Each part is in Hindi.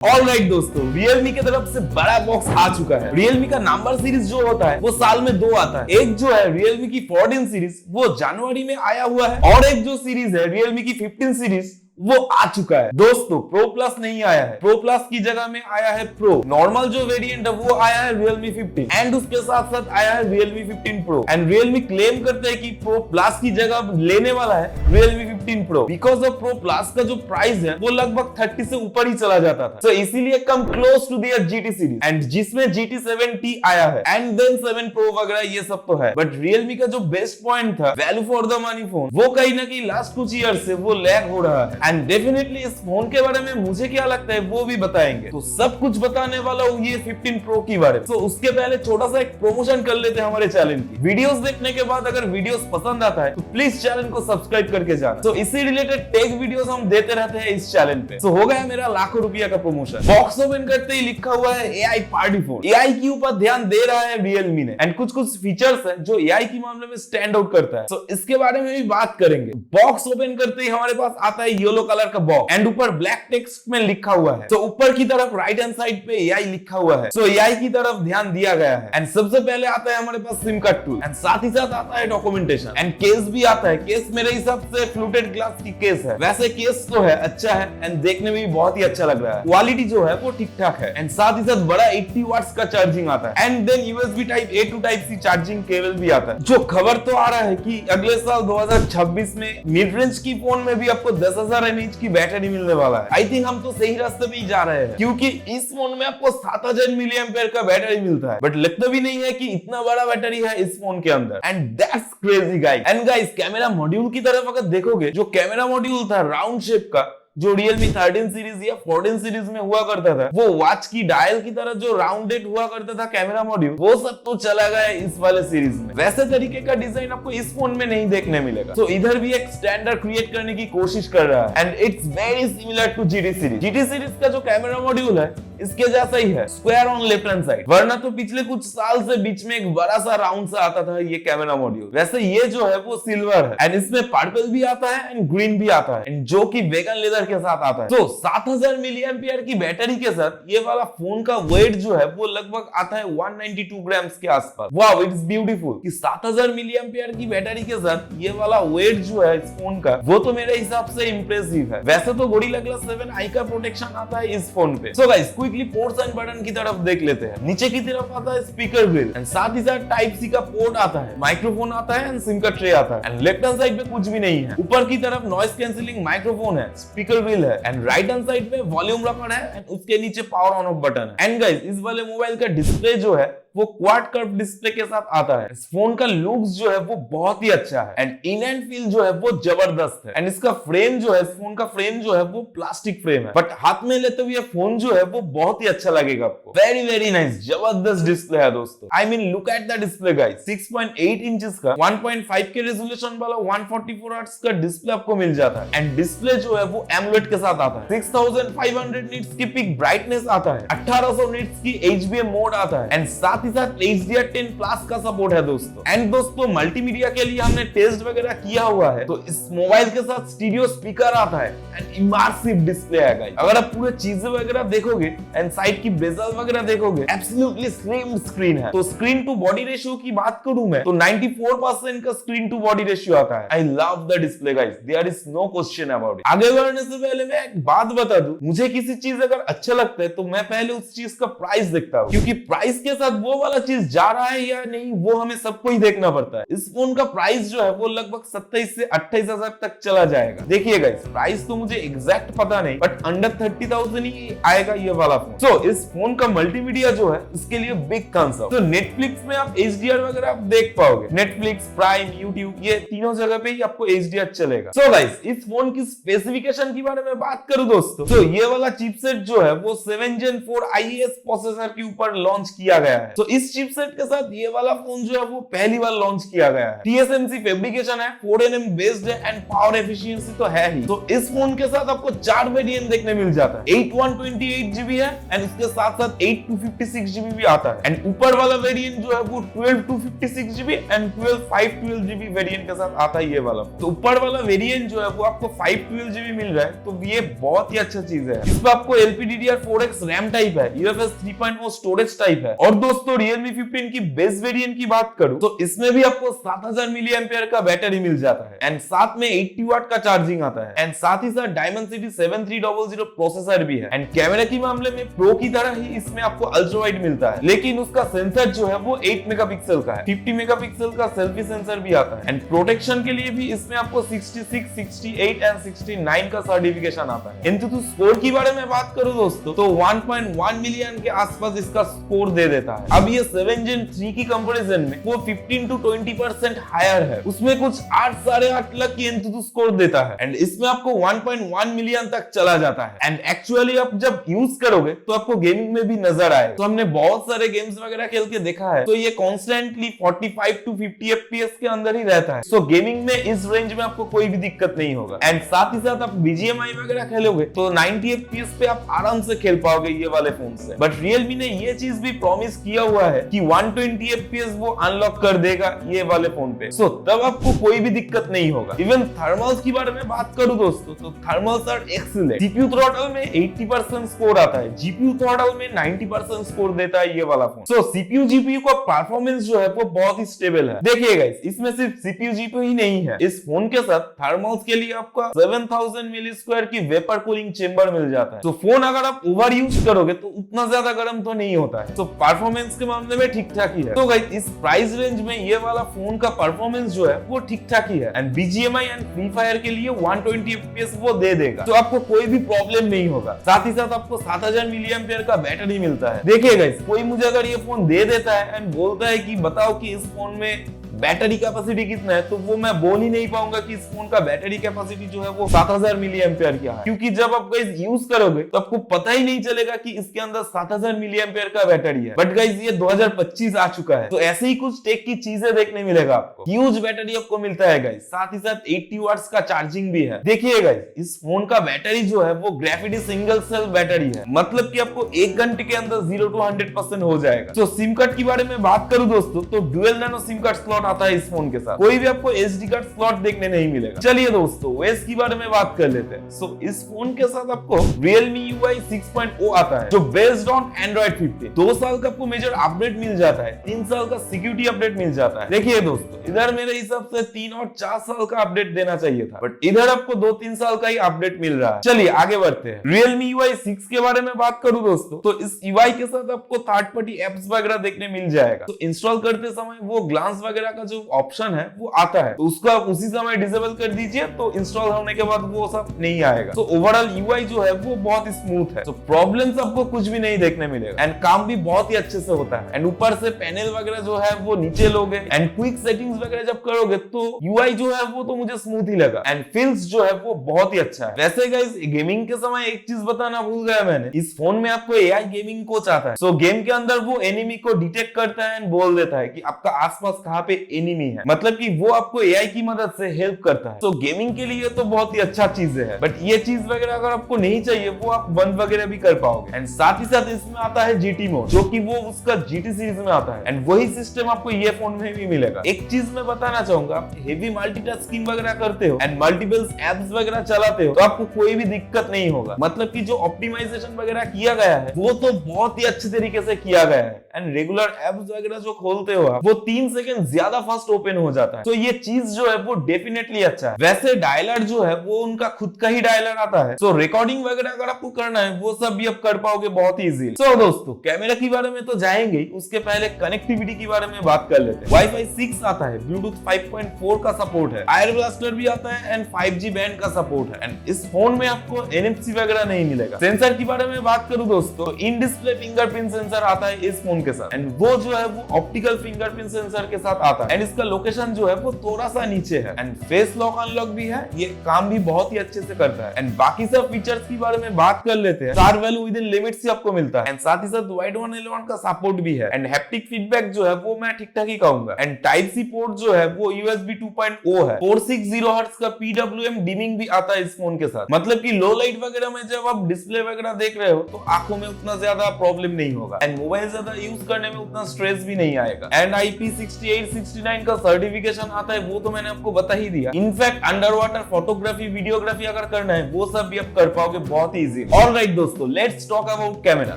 ऑलराइट दोस्तों, Realme की तरफ से बड़ा बॉक्स आ चुका है। Realme का नंबर सीरीज जो होता है वो साल में 2 आता है। एक जो है Realme की 14 सीरीज वो जनवरी में आया हुआ है और एक जो सीरीज है Realme की 15 सीरीज वो आ चुका है। दोस्तों प्रो प्लस नहीं आया है, प्रो प्लस की जगह में आया है प्रो। नॉर्मल जो वेरिएंट है वो आया है Realme 15 एंड उसके साथ साथ आया है Realme 15 Pro and Realme claim करते हैं कि प्रो प्लस की जगह लेने वाला है Realme 15 Pro because of pro plus का जो प्राइस है वो लगभग 30 से ऊपर ही चला जाता था। तो इसीलिए come close to their GT series and जिसमें GT 7T आया है एंड देन 7 Pro वगैरह ये सब तो है, बट Realme का जो बेस्ट पॉइंट था value for the money phone वो कहीं ना कहीं लास्ट कुछ ईयर से वो लैग हो रहा है एंड डेफिनेटली इस फोन के बारे में मुझे क्या लगता है वो भी बताएंगे। तो सब कुछ बताने वाला हूँ ये 15 Pro की बारे में। तो उसके पहले छोटा सा एक प्रमोशन कर लेते हैं हमारे चैनल की। वीडियोस देखने के बाद अगर वीडियोस पसंद आता है तो प्लीज चैनल को सब्सक्राइब करके जाना। तो इसी रिलेटेड टेक वीडियोस हम देते रहते हैं इस चैनल पे। तो हो गया मेरा लाखों रुपया का प्रमोशन। बॉक्स ओपन करते ही लिखा हुआ है AI पार्टी फोन। AI के ऊपर ध्यान दे रहा है Realme ने एंड कुछ कुछ फीचर्स है जो AI के मामले में स्टैंड आउट करता है। तो इसके बारे में भी बात करेंगे। बॉक्स ओपन करते ही हमारे पास आता है येलो कलर का बॉक्स एंड ऊपर ब्लैक टेक्स्ट में लिखा हुआ है। तो ऊपर की तरफ राइट हैंड साइड पे AI लिखा हुआ है। तो AI की तरफ ध्यान दिया गया है एंड सबसे पहले आता है हमारे पास सिम कार्ड टूल एंड साथ ही साथ आता है डॉक्यूमेंटेशन एंड केस भी आता है। केस मेरे हिसाब से फ्लूटेड ग्लास की केस है। वैसे केस तो है अच्छा है एंड देखने में भी बहुत ही अच्छा लग रहा है। क्वालिटी जो है वो ठीक ठाक है एंड साथ ही साथ बड़ा 80 वाट्स का चार्जिंग आता है and then USB type A to type C charging cable भी आता है। जो खबर तो आ रहा है कि अगले साल 2026 में मिड रेंज की फोन में भी आपको 10,000 mAh की बैटरी मिलने वाला है। आई थिंक हम तो सही रास्ते पे ही जा रहे हैं क्योंकि इस फोन में आपको 7000 मिली एम्पियर का बैटरी मिलता है, बट लगता भी नहीं है कि इतना बड़ा बैटरी है इस फोन के अंदर and that's crazy guys. And guys camera module की तरफ अगर देखोगे, जो कैमरा मॉड्यूल था राउंड शेप का जो Realme 13 सीरीज या 14 सीरीज में हुआ करता था, वो वॉच की डायल की तरह जो राउंडेड हुआ करता था कैमरा मॉड्यूल, वो सब तो चला गया इस वाले सीरीज में। वैसे तरीके का डिजाइन आपको इस फोन में नहीं देखने मिलेगा। तो इधर भी एक स्टैंडर्ड क्रिएट करने की कोशिश कर रहा है and it's very similar to GT series. GT series का जो कैमरा मॉड्यूल है इसके जैसा ही है, square on left hand side. वरना तो पिछले कुछ साल से बीच में एक बड़ा सा राउंड सा आता था ये कैमरा मॉड्यूल। वैसे ये जो है वो सिल्वर है एंड इसमें पर्पल भी आता है एंड ग्रीन भी आता है एंड जो कि वेगन लेदर के साथ आता है। तो 7000 मिली एम्पियर की बैटरी के साथ ये वाला फोन का वेट जो है वो लगभग आता है 192 ग्राम्स के आसपास। वाओ, इट्स ब्यूटीफुल कि 7000 मिली एम्पियर की बैटरी के साथ ये वाला वेट जो है इस फोन का वो तो मेरे हिसाब से इंप्रेसिव है। वैसे तो गोरिल्ला ग्लास 7 आई का प्रोटेक्शन आता है इस फोन पे। So guys quickly ports and button की तरफ देख लेते हैं। नीचे की तरफ आता है स्पीकर ग्रिल एंड साथ ही साथ टाइप सी का पोर्ट आता है, माइक्रोफोन आता है एंड सिम का ट्रे आता है एंड लेफ्ट हैंड साइड पे कुछ भी नहीं है। ऊपर की तरफ नॉइस कैंसिलिंग माइक्रोफोन है, स्पीकर ग्रिल है एंड राइट हैंड साइड पे वॉल्यूम रखना है एंड उसके नीचे पावर ऑन ऑफ बटन है। एंड गाइस इस वाले मोबाइल का डिस्प्ले जो है वो क्वाड कर्व डिस्प्ले के साथ आता है। इस फोन का लुक्स जो है वो बहुत ही अच्छा है एंड इन एंड फील जो है वो जबरदस्त है एंड इसका फ्रेम जो है, इस फोन का फ्रेम जो है वो प्लास्टिक फ्रेम है, बट हाथ में लेते हुए फोन जो है वो बहुत ही अच्छा लगेगा आपको। वेरी वेरी नाइस, जबरदस्त डिस्प्ले है दोस्तों। I mean look at the display guys, 6.8 inches का 1.5 के रेजोल्यूशन वाला 144 हर्ट्ज का डिस्प्ले आपको मिल जाता है एंड डिस्प्ले जो है वो एमोलेड के साथ आता है। 6500 निट्स की पिक ब्राइटनेस आता है, 1800 निट्स की HBM मोड आता है एंड साथ ही साथ HDR10 प्लस का सपोर्ट है दोस्तों। एंड दोस्तों मल्टीमीडिया के लिए हमने टेस्ट वगैरह किया हुआ है, तो इस मोबाइल के साथ स्टीरियो स्पीकर आता है एंड इमर्सिव डिस्प्ले है गाइस। अगर आप पूरे चीजें वगैरह देखोगे एंड साइड की बेजल वगैरह देखोगे, एब्सोल्युटली स्लिम स्क्रीन है। तो स्क्रीन टू बॉडी रेशियो की बात करूं मैं तो 94% का स्क्रीन टू बॉडी रेशियो आता है। I love the display guys, there is no question about it. आगे बढ़ने से पहले मैं एक बात बता दूं, मुझे किसी चीज अगर अच्छा लगता है तो मैं पहले उस चीज का प्राइस देखता हूं, क्योंकि प्राइस के साथ वो वाला चीज जा रहा है या नहीं वो हमें सबको ही देखना पड़ता है। इस फोन का प्राइस जो है वो लगभग 27 से 28,000 तक चला जाएगा। देखिए गाइस प्राइस तो मुझे एग्जैक्ट पता नहीं, बट अंडर 30,000 ही आएगा ये वाला फोन। तो इस फोन का मल्टीमीडिया जो है इसके लिए बिग थम्स अप। तो नेटफ्लिक्स में आप HDR वगैरह आप देख पाओगे, नेटफ्लिक्स, प्राइम, यूट्यूब, ये तीनों जगह पे ही आपको HDR चलेगा। सो गाइस इस फोन की स्पेसिफिकेशन के बारे में बात करूं दोस्तों, तो ये वाला चिपसेट जो है वो 7 Gen 4 IES प्रोसेसर के ऊपर लॉन्च किया गया है। तो इस चिपसेट के साथ ये वाला फोन जो है वो पहली बार लॉन्च किया गया है। TSMC फैब्रिकेशन है, 4nm बेस्ड है एंड पावर एफिशिएंसी तो है ही। तो इस फोन के साथ आपको 4 वेरिएंट देखने मिल जाता है। 8 128GB है एंड उसके साथ साथ 8 256GB भी आता है एंड ऊपर वाला वेरिएंट जो है वो 12 256GB एंड 12 512GB वेरिएंट के साथ आता है ये वाला। तो ऊपर वाला वेरिएंट जो है वो आपको 512GB मिल रहा है, तो ये बहुत ही अच्छा चीज है। इसमें आपको LPDDR4X रैम टाइप है, UFS 3.0 स्टोरेज टाइप है। और दोस्तों Realme 15 की बेस वेरिएंट की बात करूं तो इसमें भी आपको 7000 mAh का बैटरी मिल जाता है एंड साथ में 80 वाट का चार्जिंग आता है एंड साथ ही साथ Dimensity 7300 प्रोसेसर भी है एंड कैमरा के मामले में प्रो की तरह ही इसमें आपको अल्ट्रा वाइड मिलता है, लेकिन उसका सेंसर जो है वो 8 मेगापिक्सल का है। 50 मेगापिक्सल का सेल्फी सेंसर भी आता है एंड प्रोटेक्शन के लिए भी इसमें आपको 66, 68 एंड 69 का सर्टिफिकेशन आता है। एंतुतु स्कोर की बारे में बात करूं दोस्तों तो 1.1 मिलियन के आसपास इसका स्कोर दे देता है। अब ये 7 Gen 3 की कंपैरिजन में वो 15 to 20% हायर है, उसमें कुछ 8.5 लाख की एंतुतु स्कोर देता है एंड इसमें आपको 1.1 मिलियन तक चला जाता है एंड एक्चुअली आप जब यूज करोगे तो आपको गेमिंग में भी नजर आए। तो हमने बहुत सारे गेम्स वगैरह खेल के देखा है तो ये कॉन्स्टेंटली 45 to 50 FPS के अंदर ही रहता है। सो गेमिंग में इस रेंज में आपको कोई भी दिक्कत नहीं होगा एंड साथ ही साथ आप BGMI वगैरह खेलोगे तो 90 FPS पे आप आराम से खेल पाओगे ये वाले फोन से। बट Realme ने ये चीज भी प्रॉमिस किया हुआ है कि 120 FPS वो अनलॉक कर देगा ये वाले फोन पे, सो तब आपको कोई भी दिक्कत नहीं होगा। इवन थर्मल्स की बारे में बात करूं दोस्तों तो thermals are excellent. CPU throttle में 80% स्कोर आता है, GPU थ्रॉटल में 90% स्कोर देता है ये वाला फोन। सो CPU GPU का परफॉर्मेंस जो है वो बहुत ही स्टेबल है। देखिए गाइस, इसमें सिर्फ CPU GPU ही नहीं है, इस फोन के साथ थर्मल्स के लिए आपका 7000 मिली स्क्वायर की वेपर कूलिंग चेंबर मिल जाता है। तो फोन अगर आप ओवर यूज करोगे तो उतना ज्यादा गर्म तो नहीं होता है। तो परफॉर्मेंस के मामले में ठीक ठाक ही है। तो गाइस इस प्राइस रेंज में ये वाला फोन का परफॉर्मेंस जो है वो ठीक ठाक ही है and BGMI and free fire के लिए 120 FPS वो दे देगा, तो आपको कोई भी प्रॉब्लम नहीं होगा। साथ ही साथ आपको 7000 mAh का बैटरी मिलता है। देखिए गाइस, कोई मुझे अगर ये फोन दे देता है एंड बोलता है कि बताओ कि इस फोन में बैटरी कैपेसिटी कितना है, तो वो मैं बोल ही नहीं पाऊंगा कि इस फोन का बैटरी कैपेसिटी जो है वो 7000 mAh की है, क्योंकि जब आप गाइस यूज करोगे तो आपको पता ही नहीं चलेगा कि इसके अंदर 7000 mAh का बैटरी है। बट गाइस ये 2025 आ चुका है, तो ऐसे ही कुछ टेक की चीजें देखने मिलेगा आपको। ह्यूज बैटरी आपको मिलता है गाइस, साथ ही साथ 80 वाट्स का चार्जिंग भी है। देखिए गाइस, इस फोन का बैटरी जो है वो ग्रेफिटी सिंगल सेल बैटरी है, मतलब कि आपको 1 घंटे के अंदर 0 to 100% हो जाएगा। तो सिम कार्ड की बारे में बात करूं दोस्तों तो dual nano SIM card slot आता है इस फोन के साथ, कोई भी आपको SD कार्ड स्लॉट देखने नहीं मिलेगा। चलिए दोस्तों OS की बारे में बात कर लेते हैं। सो इस फोन के साथ आपको Realme UI 6.0 आता है जो बेस्ड ऑन Android 15। 2 साल का आपको मेजर अपडेट मिल जाता है, 3 साल का सिक्योरिटी अपडेट मिल जाता है। देखिए दोस्तों, इधर मेरे हिसाब से 3 और 4 साल का अपडेट देना चाहिए था, बट इधर आपको 2-3 साल का ही अपडेट मिल रहा है। चलिए आगे बढ़ते हैं। Realme UI 6 के बारे में बात करूं दोस्तों तो इस UI के साथ आपको थर्ड पार्टी एप्स वगैरह देखने मिल जाएगा। तो इंस्टॉल करते समय वो ग्लांस वगैरह का जो ऑप्शन है वो आता है, तो उसको आप उसी समय डिसेबल कर दीजिए, तो इंस्टॉल होने के बाद वो सब नहीं आएगा। तो ओवरऑल UI जो है वो बहुत ही स्मूथ है, तो प्रॉब्लम्स आपको कुछ भी नहीं देखने मिलेगा एंड काम भी बहुत ही अच्छे से होता है। एंड ऊपर से पैनल वगैरह जो है वो नीचे लोगे एंड क्विक सेटिंग्स वगैरह जब करोगे तो UI जो है वो तो मुझे स्मूथ ही लगा एंड फील्स जो है वो बहुत ही अच्छा है। वैसे गाइस, गेमिंग के समय एक चीज बताना भूल गया मैंने, इस फोन में आपको AI गेमिंग कोच आता है। सो गेम के अंदर वो एनिमी को डिटेक्ट करता है एंड बोल देता है कि आपका आसपास कहाँ पे एनिमी है, मतलब कि वो आपको AI की मदद से हेल्प करता है। तो गेमिंग के लिए तो बहुत ही अच्छा चीज है, बट ये चीज वगैरह अगर आपको नहीं चाहिए वो आप बंद वगैरह भी कर पाओगे। एंड साथ ही साथ इसमें आता है GT मोड, जो कि वो उसका GT सीरीज में आता है एंड वही सिस्टम आपको ये फोन में भी मिलेगा। एक चीज मैं बताना चाहूंगा, आप हेवी मल्टीटास्किंग वगैरह करते हो एंड मल्टीपल एप्स वगैरह चलाते हो तो आपको कोई भी दिक्कत नहीं होगा, मतलब कि जो ऑप्टिमाइजेशन वगैरह किया गया है वो तो बहुत ही अच्छे तरीके से किया गया है एंड रेगुलर एप्स वगैरह जो खोलते हो आप वो 3 सेकंड ज्यादा फास्ट ओपन हो जाता है। तो ये चीज जो है वो डेफिनेटली अच्छा है। वैसे डायलर जो है वो उनका खुद का ही डायलर आता है, तो रिकॉर्डिंग वगैरह अगर आपको करना है वो सब भी आप कर पाओगे बहुत ही इजीली। तो दोस्तों, कैमरा के बारे में तो जाएंगे, उसके पहले कनेक्टिविटी के बारे में बात कर लेते हैं। Wi-Fi 6 आता है, Bluetooth 5.4 का सपोर्ट है, Air Blaster भी आता है एंड 5G बैंड का सपोर्ट है एंड इस फोन में आपको NFC वगैरह नहीं मिलेगा। सेंसर की बारे में बात करूं दोस्तों, इन डिस्प्ले फिंगरप्रिंट सेंसर आता है इस फोन के साथ एंड वो जो है वो ऑप्टिकल फिंगरप्रिंट सेंसर के साथ आता आता है एंड इसका लोकेशन जो है वो थोड़ा सा नीचे है एंड फेस लॉक अनलॉक भी है, ये काम भी बहुत ही अच्छे से करता है एंड बाकी सब फीचर्स के बारे में बात कर लेते हैं। Star value within limits ही आपको मिलता है एंड साथ ही साथ वाइड वन L1 का सपोर्ट भी है एंड हैप्टिक फीडबैक जो है वो मैं ठीक ठाक ही कहूंगा एंड टाइप सी पोर्ट जो है वो USB 2.0 है। 460 हर्ट्ज का PWM डिमिंग भी आता है इस फोन के साथ, मतलब कि लो लाइट वगैरह में जब आप डिस्प्ले वगैरह देख रहे हो तो आंखों में उतना ज्यादा प्रॉब्लम नहीं होगा एंड मोबाइल ज्यादा यूज करने में उतना स्ट्रेस भी नहीं आएगा एंड IP6869 का सर्टिफिकेशन आता है, वो तो मैंने आपको बता ही दिया। In fact under water photography videography अगर करना है वो सब भी आप कर पाओगे बहुत ही इजी। ऑलराइट दोस्तों, लेट्स टॉक अबाउट कैमरा।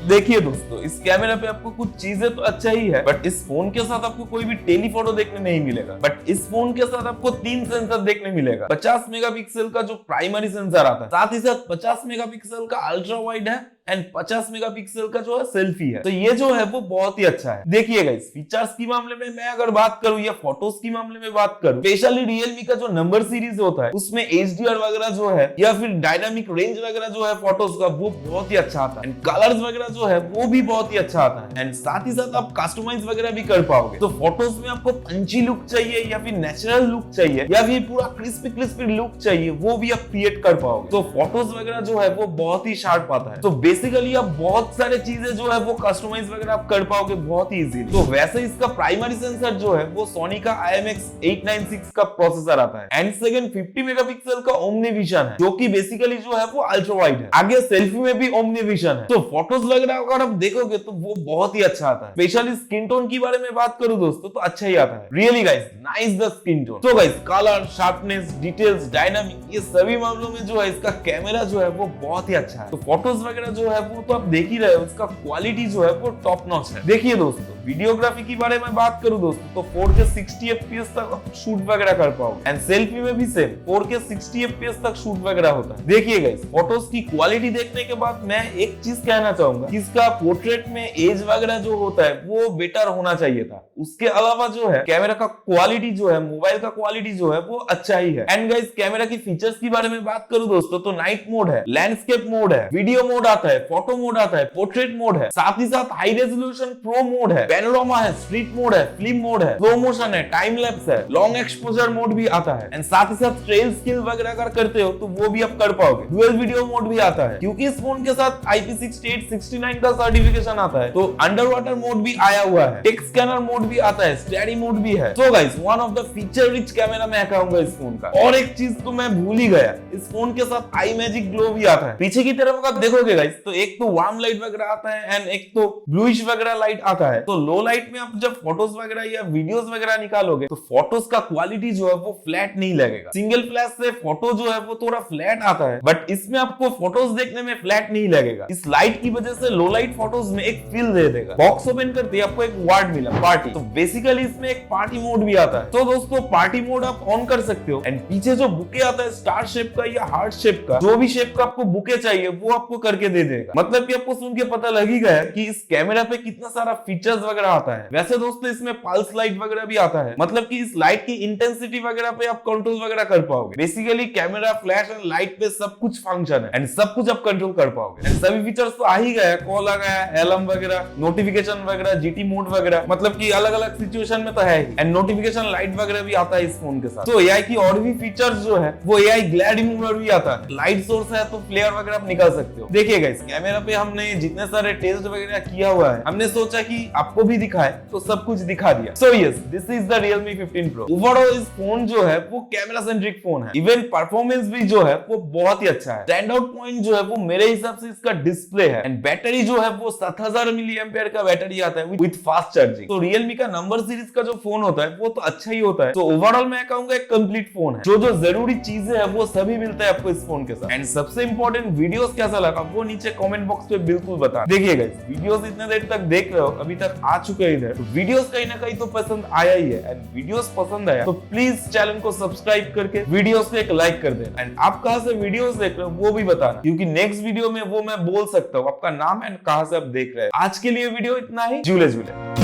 देखिए दोस्तों, इस कैमरा पे आपको कुछ चीजें तो अच्छा ही है बट इस फोन के साथ आपको कोई भी टेलीफोटो देखने नहीं मिलेगा। बट इस फोन के साथ आपको 3 सेंसर देखने मिलेगा। 50 मेगापिक्सल का जो प्राइमरी सेंसर आता है, साथ ही साथ 50 मेगापिक्सल का अल्ट्रा वाइड है एंड 50 मेगापिक्सल का जो है सेल्फी है। तो ये जो है वो बहुत ही अच्छा है। देखिएगा इस फीचर्स की मामले में मैं अगर बात करूं या फोटोज की मामले में बात करूं, स्पेशली रियलमी का जो नंबर सीरीज होता है उसमें HDR वगैरह जो है या फिर डायनामिक रेंज वगैरह जो है फोटोज का वो बहुत ही अच्छा आता है एंड कलर्स वगैरह जो है वो भी बहुत ही अच्छा आता है एंड साथ ही साथ आप कस्टमाइज वगैरह भी कर पाओगे। तो फोटोज में आपको पंची लुक चाहिए या फिर नेचुरल लुक चाहिए या फिर पूरा क्रिस्पी लुक चाहिए, वो भी आप क्रिएट कर पाओगे। तो फोटोज वगैरह जो है वो बहुत ही शार्प आता है। तो बेसिकली आप बहुत सारे चीजें जो है वो कस्टमाइज वगैरह आप कर पाओगे बहुत ही इजीली। तो वैसे इसका प्राइमरी सेंसर जो है वो सोनी का IMX896 का प्रोसेसर आता है एंड सेकंड 50 मेगापिक्सल का ओमनी विजन है जो कि बेसिकली जो है वो अल्ट्रा वाइड है। आगे सेल्फी में भी ओमनी विजन है। तो फोटोज वगैरह अगर आप देखोगे तो वो बहुत ही अच्छा आता है। स्पेशली स्किन टोन की बारे में बात करूं दोस्तों तो अच्छा ही आता है। Really guys, nice the skin tone. तो guys, colour, sharpness, details, dynamic, ये सभी मामलों में जो है इसका कैमरा जो है वो बहुत ही अच्छा है। तो फोटोज वगैरह जो है वो तो आप देख ही रहे हो, इसका क्वालिटी जो है वो टॉप नॉच है। देखिए दोस्तों, वीडियोग्राफी की बारे में बात करूं दोस्तों तो 4K 60 FPS तक शूट वगैरह कर पाओगे एंड सेल्फी में भी सेम 4K 60 FPS तक शूट वगैरह होता है। देखिए गाइस, फोटोज की क्वालिटी देखने के बाद मैं एक चीज कहना चाहूंगा कि इसका पोर्ट्रेट में एज वगैरह जो होता है वो बेटर होना चाहिए था। उसके अलावा जो है कैमरा का क्वालिटी जो है, मोबाइल का क्वालिटी जो है वो अच्छा ही है। एंड गाइस, कैमरा की फीचर्स की बारे में बात करूं दोस्तों तो नाइट मोड है, लैंडस्केप मोड है, वीडियो मोड आता है, फोटो मोड आता है, पोर्ट्रेट मोड है, साथ ही साथ हाई रेजोल्यूशन प्रो मोड है, पैनोरामा है, स्ट्रीट मोड है, फिल्म मोड है, स्लो मोशन है, टाइम लैप्स है, लॉन्ग एक्सपोजर मोड भी आता है एंड साथ ही साथ ट्रेल स्किल वगैरह अगर करते हो तो वो भी आप कर पाओगे। डुअल वीडियो मोड भी आता है क्योंकि इस फोन के साथ IP6869 का सर्टिफिकेशन आता है। तो अंडर वाटर मोड भी आया हुआ है, टेक्स्ट स्कैनर मोड भी आता है, स्टडी मोड भी है। So guys, one of the feature rich camera मैं कहूंगा इस फोन का। और एक चीज तो मैं भूल ही गया, इस फोन के साथ आई मैजिक ग्लो भी आता है। पीछे की तरफ आप देखोगे गाइस तो एक तो वार्म लाइट वगैरह आता है एंड एक तो ब्लूइश वगैरह लाइट आता है। तो लो लाइट में आप जब फोटोज वगैरह या वीडियोस वगैरह निकालोगे तो फोटोज का क्वालिटी जो है वो फ्लैट नहीं लगेगा। सिंगल फ्लैश से फोटो जो है वो थोड़ा फ्लैट आता है बट इसमें आपको फोटोज देखने में फ्लैट नहीं लगेगा। इस लाइट की वजह से लो लाइट फोटोज में एक फील दे देगा। बॉक्स ओपन करते ही आपको एक वर्ड मिला, पार्टी। तो बेसिकली इसमें एक पार्टी मोड भी आता है। तो दोस्तों, पार्टी मोड आप ऑन कर सकते हो एंड पीछे जो बुके आता है स्टार शेप का या हार्ट शेप का, जो भी शेप का आपको बुके चाहिए वो आपको करके दे देगा। मतलब कि आपको सुन के पता लग ही गया कि इस कैमरा पे कितना सारा फीचर्स वगैरह आता है। वैसे दोस्तों इसमें पल्स लाइट वगैरह भी आता है, मतलब कि इस लाइट की इंटेंसिटी वगैरह पे आप कंट्रोल वगैरह कर पाओगे। Basically camera, flash and light पे सब कुछ फंक्शन है एंड सब कुछ आप कंट्रोल कर पाओगे। एंड सभी फीचर्स तो आ ही गया, कॉल आ गया, अलार्म वगैरह, नोटिफिकेशन वगैरह, GT मोड वगैरह, मतलब कि अलग अलग सिचुएशन में तो है ही। एंड नोटिफिकेशन लाइट वगैरह भी आता है इस फोन के साथ। तो AI की और भी फीचर्स जो है वो AI ग्लेयर रिमूवर भी आता है। लाइट सोर्स है तो फ्लेयर वगैरह आप निकाल सकते हो। देखिए गाइस, कैमरा पे हमने जितने सारे टेस्ट वगैरह किया हुआ है, हमने सोचा कि आपको भी दिखाए तो सब कुछ दिखा दिया। So yes, this is the Realme 15 Pro। Overall इस फोन जो है वो कैमरा सेंट्रिक फोन है। इवन परफॉर्मेंस भी जो है वो बहुत ही अच्छा है। स्टैंड आउट पॉइंट जो है वो मेरे हिसाब से इसका डिस्प्ले है एंड बैटरी जो है वो 7000 mAh का बैटरी आता है विद फास्ट चार्जिंग। तो Realme का नंबर सीरीज का जो फोन होता है वो तो अच्छा ही होता है। तो ओवरऑल मैं कहूंगा एक कंप्लीट फोन है। जो जो जरूरी चीजें है वो सभी मिलता है आपको इस फोन के साथ। एंड सबसे इंपॉर्टेंट, वीडियोस कैसा लगा वो नीचे कमेंट बॉक्स पे बिल्कुल बता। देखिए गाइस, वीडियोस इतने देर तक देख रहे हो, अभी तक आ चुके हैं इधर, तो वीडियोस कहीं ना कहीं तो पसंद आया ही है। एंड वीडियोस पसंद आया तो प्लीज चैनल को सब्सक्राइब करके वीडियोस को एक लाइक कर देना। एंड आप कहां से वीडियोस देख रहे हो वो भी बताना, क्योंकि नेक्स्ट वीडियो में वो मैं बोल सकता हूँ आपका नाम एंड कहां से आप देख रहे हैं। आज के लिए वीडियो इतना ही। झूले झूले।